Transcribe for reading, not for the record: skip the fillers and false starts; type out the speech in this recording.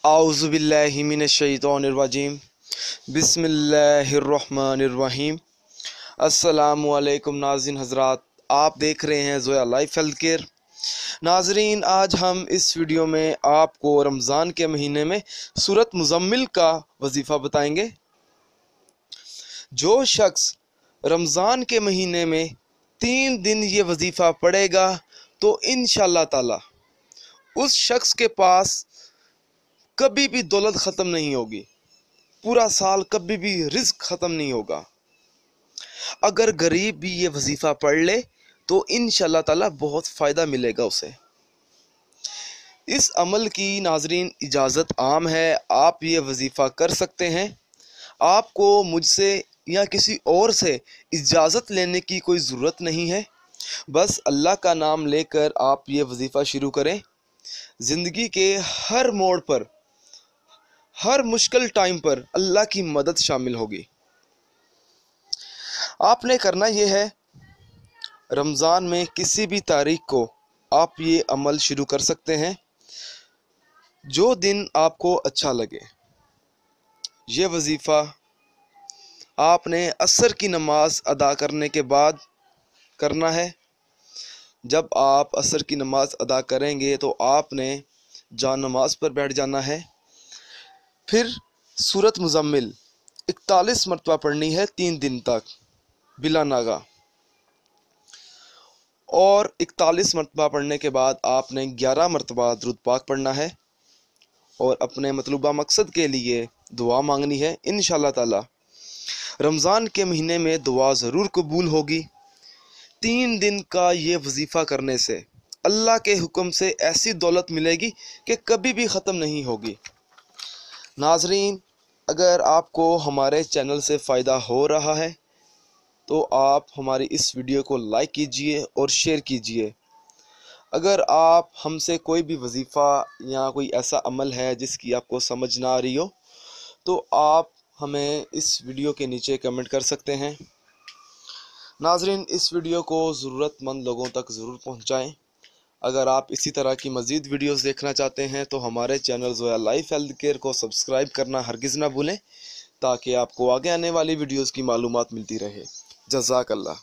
आऊज़ुबिल्लाहि मिनश्शैतानिर्रजीम बिस्मिल्लाहिर्रहमानिर्रहीम। अस्सलामु अलैकुम नाज़रीन हज़रात, आप देख रहे हैं ज़ोया लाइफ हेल्थ केयर। नाज़रीन, आज हम इस वीडियो में आपको रमज़ान के महीने में सूरत मुज़म्मिल का वजीफ़ा बताएंगे। जो शख्स रमज़ान के महीने में 3 दिन ये वजीफ़ा पढ़ेगा तो इंशाअल्लाह ताला उस शख्स के पास कभी भी दौलत ख़त्म नहीं होगी, पूरा साल कभी भी रिज़्क ख़त्म नहीं होगा। अगर गरीब भी ये वजीफ़ा पढ़ ले तो इंशाअल्लाह ताला बहुत फ़ायदा मिलेगा उसे। इस अमल की नाज़रीन इजाज़त आम है, आप ये वजीफ़ा कर सकते हैं। आपको मुझसे या किसी और से इजाज़त लेने की कोई ज़रूरत नहीं है। बस अल्लाह का नाम लेकर आप ये वजीफ़ा शुरू करें। ज़िंदगी के हर मोड़ पर, हर मुश्किल टाइम पर अल्लाह की मदद शामिल होगी। आपने करना यह है, रमज़ान में किसी भी तारीख को आप ये अमल शुरू कर सकते हैं, जो दिन आपको अच्छा लगे। ये वजीफ़ा आपने असर की नमाज अदा करने के बाद करना है। जब आप असर की नमाज अदा करेंगे तो आपने जा नमाज पर बैठ जाना है। फिर सूरत मुज़म्मिल 41 मरतबा पढ़नी है 3 दिन तक बिला नागा, और 41 मरतबा पढ़ने के बाद आपने 11 मरतबा दुरूद पाक पढ़ना है और अपने मतलूबा मकसद के लिए दुआ मांगनी है। इंशाअल्लाह ताला रमज़ान के महीने में दुआ ज़रूर कबूल होगी। 3 दिन का ये वजीफ़ा करने से अल्लाह के हुक्म से ऐसी दौलत मिलेगी कि कभी भी ख़त्म नहीं होगी। नाज़रीन, अगर आपको हमारे चैनल से फ़ायदा हो रहा है तो आप हमारी इस वीडियो को लाइक कीजिए और शेयर कीजिए। अगर आप हमसे कोई भी वजीफ़ा या कोई ऐसा अमल है जिसकी आपको समझ ना आ रही हो तो आप हमें इस वीडियो के नीचे कमेंट कर सकते हैं। नाज़रीन, इस वीडियो को ज़रूरतमंद लोगों तक ज़रूर पहुँचाएँ। अगर आप इसी तरह की मज़ीद वीडियोस देखना चाहते हैं तो हमारे channel Zoya life health care को सब्सक्राइब करना हरगिज़ ना भूलें, ताकि आपको आगे आने वाली वीडियोस की मालूमात मिलती रहे। जज़ाकल्लाह।